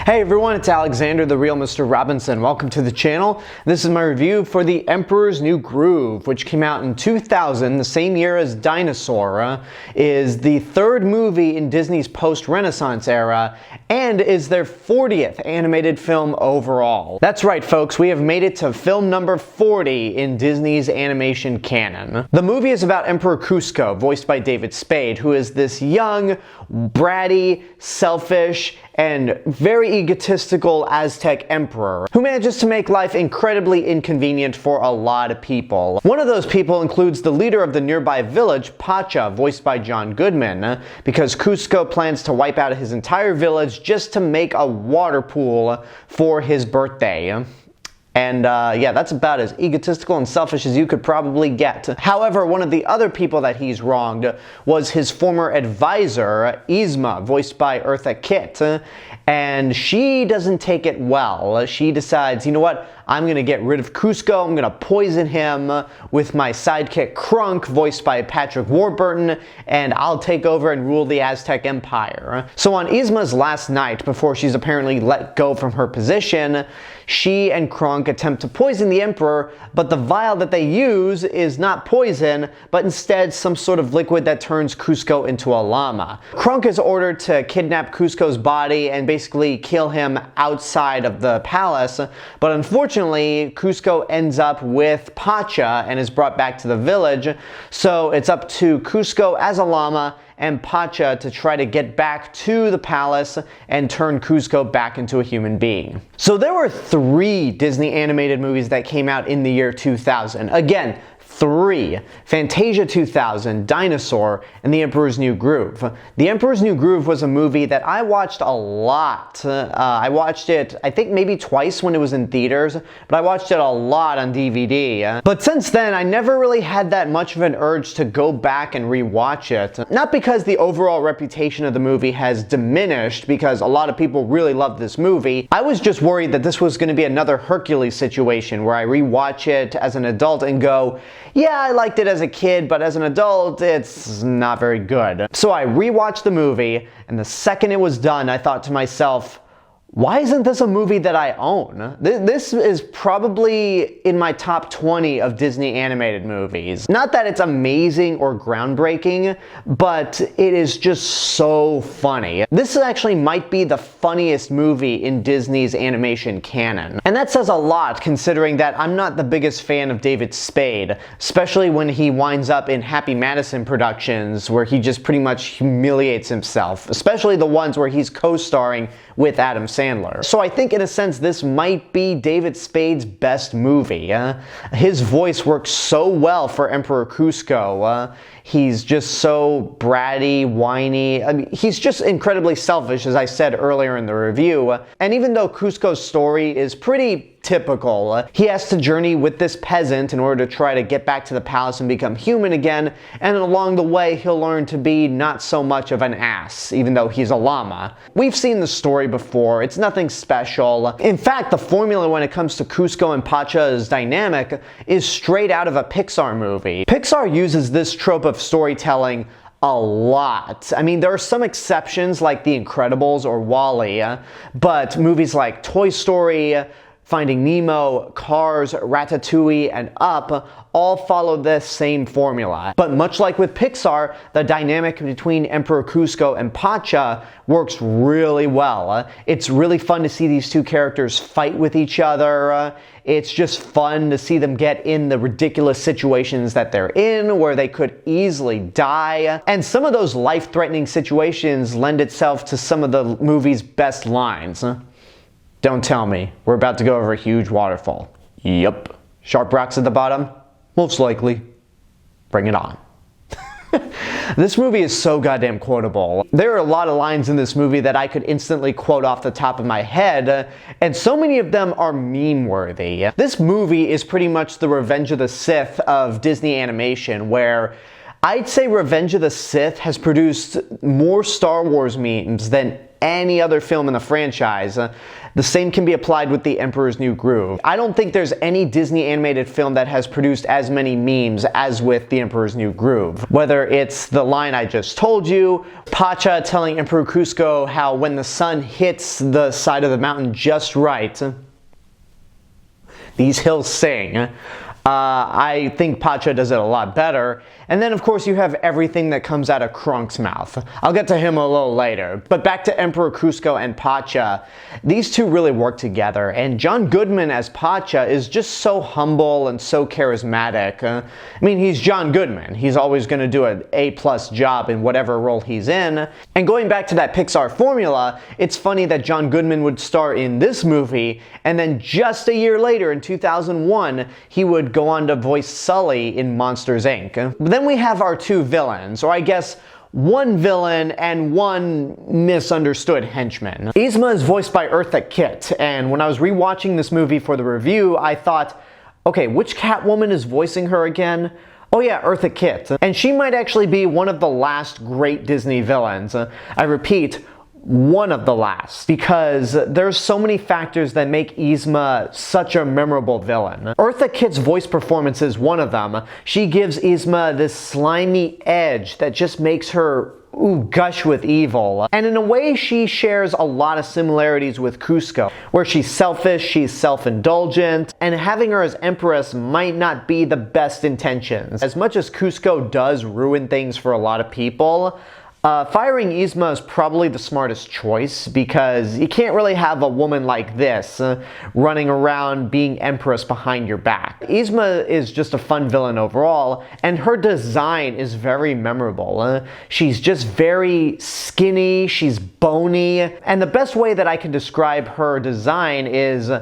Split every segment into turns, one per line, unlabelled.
Hey everyone, it's Alexander, the real Mr. Robinson. Welcome to the channel. This is my review for The Emperor's New Groove, which came out in 2000, the same year as Dinosaur, is the third movie in Disney's post-Renaissance era, and is their 40th animated film overall. That's right, folks, we have made it to film number 40 in Disney's animation canon. The movie is about Emperor Kuzco, voiced by David Spade, who is this young, bratty, selfish, and very egotistical Aztec emperor who manages to make life incredibly inconvenient for a lot of people. One of those people includes the leader of the nearby village, Pacha, voiced by John Goodman, because Kuzco plans to wipe out his entire village just to make a water pool for his birthday. And yeah, that's about as egotistical and selfish as you could probably get. However, one of the other people that he's wronged was his former advisor, Yzma, voiced by Eartha Kitt. And she doesn't take it well. She decides, you know what, I'm gonna get rid of Kuzco, I'm gonna poison him with my sidekick Kronk, voiced by Patrick Warburton, and I'll take over and rule the Aztec Empire. So on Yzma's last night, before she's apparently let go from her position, she and Kronk attempt to poison the Emperor, but the vial that they use is not poison, but instead some sort of liquid that turns Kuzco into a llama. Kronk is ordered to kidnap Kuzco's body and basically kill him outside of the palace, but unfortunately Kuzco ends up with Pacha and is brought back to the village, so it's up to Kuzco as a llama and Pacha to try to get back to the palace and turn Kuzco back into a human being. So there were 3 Disney animated movies that came out in the year 2000. Again, 3. Fantasia 2000, Dinosaur, and The Emperor's New Groove. The Emperor's New Groove was a movie that I watched a lot. I watched it, I think maybe twice when it was in theaters, but I watched it a lot on DVD. But since then, I never really had that much of an urge to go back and rewatch it. Not because the overall reputation of the movie has diminished, because a lot of people really love this movie. I was just worried that this was going to be another Hercules situation where I rewatch it as an adult and go, yeah, I liked it as a kid, but as an adult, it's not very good. So I rewatched the movie, and the second it was done, I thought to myself, why isn't this a movie that I own? This is probably in my top 20 of Disney animated movies. Not that it's amazing or groundbreaking, but it is just so funny. This actually might be the funniest movie in Disney's animation canon. And that says a lot considering that I'm not the biggest fan of David Spade, especially when he winds up in Happy Madison productions where he just pretty much humiliates himself, especially the ones where he's co-starring with Adam Sandler. So I think in a sense this might be David Spade's best movie. His voice works so well for Emperor Kuzco. He's just so bratty, whiny. I mean, he's just incredibly selfish, as I said earlier in the review. And even though Kuzco's story is pretty typical, he has to journey with this peasant in order to try to get back to the palace and become human again, and along the way he'll learn to be not so much of an ass, even though he's a llama. We've seen the story before, it's nothing special. In fact, the formula when it comes to Kuzco and Pacha's dynamic is straight out of a Pixar movie. Pixar uses this trope of storytelling a lot. I mean, there are some exceptions like The Incredibles or WALL-E, but movies like Toy Story, Finding Nemo, Cars, Ratatouille, and Up all follow this same formula. But much like with Pixar, the dynamic between Emperor Kuzco and Pacha works really well. It's really fun to see these two characters fight with each other. It's just fun to see them get in the ridiculous situations that they're in, where they could easily die. And some of those life-threatening situations lend itself to some of the movie's best lines. Don't tell me we're about to go over a huge waterfall. Yup. Sharp rocks at the bottom? Most likely. Bring it on. This movie is so goddamn quotable. There are a lot of lines in this movie that I could instantly quote off the top of my head, and so many of them are meme-worthy. This movie is pretty much the Revenge of the Sith of Disney animation, where I'd say Revenge of the Sith has produced more Star Wars memes than any other film in the franchise. The same can be applied with The Emperor's New Groove. I don't think there's any Disney animated film that has produced as many memes as with The Emperor's New Groove. Whether it's the line I just told you, Pacha telling Emperor Kuzco how when the sun hits the side of the mountain just right, these hills sing. I think Pacha does it a lot better. And then of course you have everything that comes out of Krunk's mouth. I'll get to him a little later. But back to Emperor Kuzco and Pacha. These two really work together, and John Goodman as Pacha is just so humble and so charismatic. I mean, he's John Goodman. He's always going to do an A+ job in whatever role he's in. And going back to that Pixar formula, it's funny that John Goodman would star in this movie, and then just a year later in 2001, he would go on to voice Sully in Monsters, Inc. But then we have our two villains, or I guess one villain and one misunderstood henchman. Yzma is voiced by Eartha Kitt, and when I was rewatching this movie for the review, I thought, okay, which Catwoman is voicing her again? Oh yeah, Eartha Kitt. And she might actually be one of the last great Disney villains. I repeat, one of the last, because there's so many factors that make Yzma such a memorable villain. Eartha Kitt's voice performance is one of them. She gives Yzma this slimy edge that just makes her gush with evil. And in a way, she shares a lot of similarities with Kuzco, where she's selfish, she's self-indulgent, and having her as Empress might not be the best intentions. As much as Kuzco does ruin things for a lot of people, firing Yzma is probably the smartest choice, because you can't really have a woman like this running around being Empress behind your back. Yzma is just a fun villain overall, and her design is very memorable. She's just very skinny, she's bony, and the best way that I can describe her design is,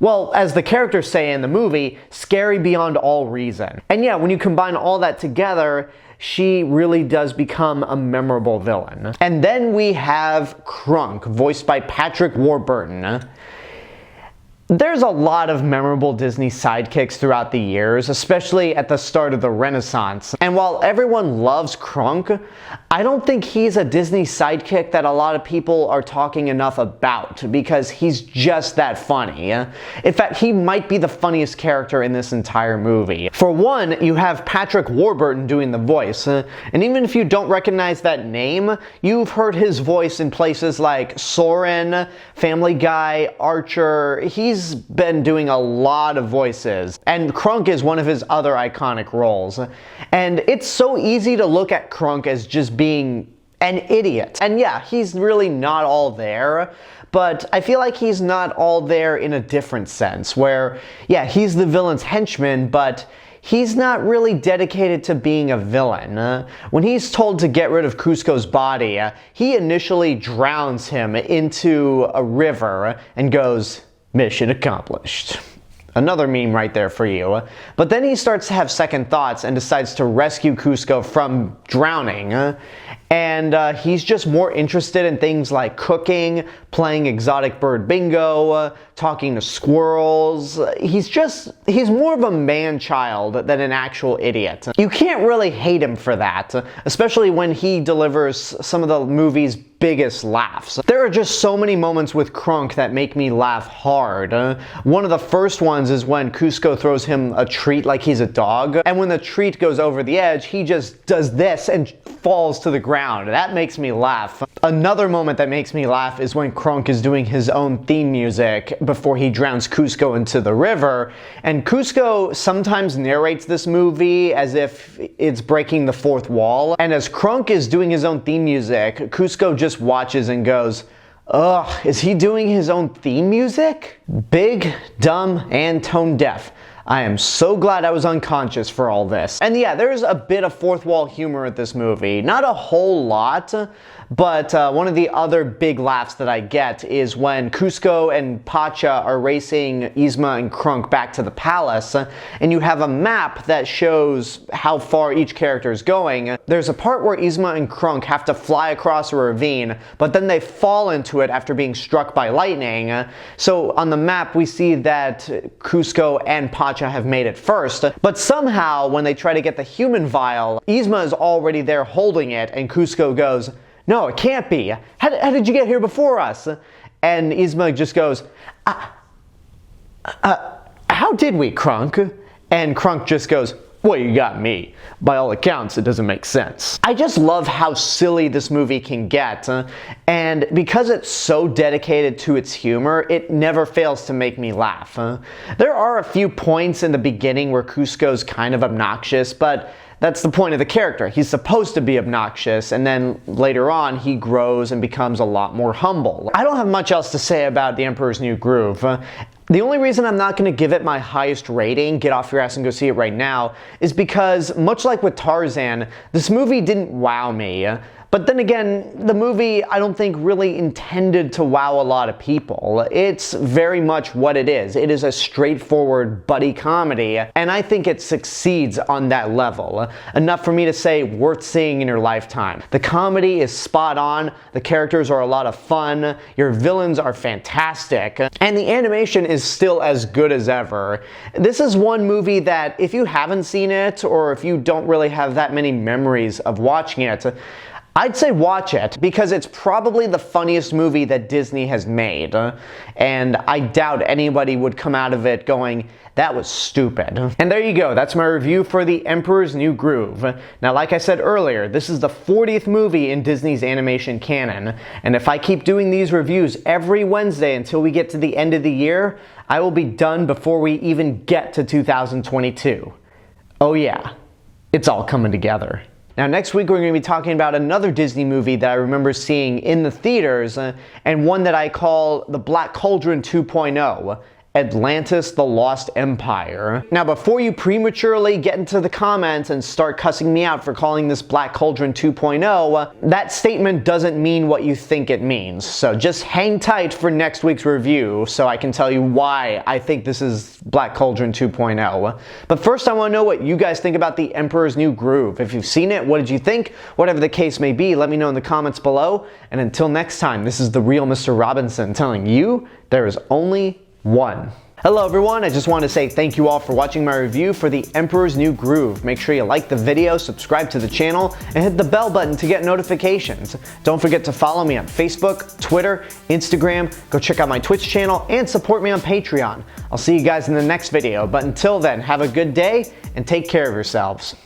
well, as the characters say in the movie, scary beyond all reason. And yeah, when you combine all that together, she really does become a memorable villain. And then we have Krunk, voiced by Patrick Warburton. There's a lot of memorable Disney sidekicks throughout the years, especially at the start of the Renaissance. And while everyone loves Krunk, I don't think he's a Disney sidekick that a lot of people are talking enough about, because he's just that funny. In fact, he might be the funniest character in this entire movie. For one, you have Patrick Warburton doing the voice, and even if you don't recognize that name, you've heard his voice in places like Soren, Family Guy, Archer. He's been doing a lot of voices, and Krunk is one of his other iconic roles. And it's so easy to look at Krunk as just being an idiot. And yeah, he's really not all there, but I feel like he's not all there in a different sense, where, yeah, he's the villain's henchman, but he's not really dedicated to being a villain. When he's told to get rid of Kuzco's body, he initially drowns him into a river and goes, "Mission accomplished." Another meme right there for you. But then he starts to have second thoughts and decides to rescue Kuzco from drowning. And he's just more interested in things like cooking, playing exotic bird bingo, talking to squirrels. He's more of a man-child than an actual idiot. You can't really hate him for that, especially when he delivers some of the movie's biggest laughs. There are just so many moments with Krunk that make me laugh hard. One of the first ones is when Kuzco throws him a treat like he's a dog, and when the treat goes over the edge, he just does this and falls to the ground. That makes me laugh. Another moment that makes me laugh is when Krunk is doing his own theme music before he drowns Kuzco into the river, and Kuzco sometimes narrates this movie as if it's breaking the fourth wall, and as Krunk is doing his own theme music, Kuzco just watches and goes, "Ugh, is he doing his own theme music?" Big, dumb, and tone deaf. I am so glad I was unconscious for all this. And yeah, there's a bit of fourth wall humor at this movie. Not a whole lot, but one of the other big laughs that I get is when Kuzco and Pacha are racing Yzma and Krunk back to the palace, and you have a map that shows how far each character is going. There's a part where Yzma and Krunk have to fly across a ravine, but then they fall into it after being struck by lightning. So on the map, we see that Kuzco and Pacha have made it first, but somehow when they try to get the human vial, Yzma is already there holding it, and Kuzco goes, no, it can't be. How did you get here before us? And Yzma just goes, how did we, Krunk? And Krunk just goes, well, you got me. By all accounts, it doesn't make sense. I just love how silly this movie can get, and because it's so dedicated to its humor, it never fails to make me laugh. There are a few points in the beginning where Kuzco's kind of obnoxious, but that's the point of the character. He's supposed to be obnoxious, and then later on he grows and becomes a lot more humble. I don't have much else to say about The Emperor's New Groove. The only reason I'm not going to give it my highest rating, get off your ass and go see it right now, is because, much like with Tarzan, this movie didn't wow me. But then again, the movie I don't think really intended to wow a lot of people. It's very much what it is. It is a straightforward buddy comedy, and I think it succeeds on that level. Enough for me to say worth seeing in your lifetime. The comedy is spot on, the characters are a lot of fun, your villains are fantastic, and the animation is still as good as ever. This is one movie that if you haven't seen it, or if you don't really have that many memories of watching it, I'd say watch it, because it's probably the funniest movie that Disney has made, and I doubt anybody would come out of it going, that was stupid. And there you go, that's my review for The Emperor's New Groove. Now, like I said earlier, this is the 40th movie in Disney's animation canon, and if I keep doing these reviews every Wednesday until we get to the end of the year, I will be done before we even get to 2022. Oh yeah, it's all coming together. Now, next week we're going to be talking about another Disney movie that I remember seeing in the theaters, and one that I call The Black Cauldron 2.0. Atlantis: The Lost Empire. Now, before you prematurely get into the comments and start cussing me out for calling this Black Cauldron 2.0, that statement doesn't mean what you think it means. So just hang tight for next week's review so I can tell you why I think this is Black Cauldron 2.0. But first, I want to know what you guys think about The Emperor's New Groove. If you've seen it, what did you think? Whatever the case may be, let me know in the comments below. And until next time, this is the real Mr. Robinson telling you there is only one. Hello everyone, I just want to say thank you all for watching my review for The Emperor's New Groove. Make sure you like the video, subscribe to the channel, and hit the bell button to get notifications. Don't forget to follow me on Facebook, Twitter, Instagram, go check out my Twitch channel, and support me on Patreon. I'll see you guys in the next video, but until then, have a good day and take care of yourselves.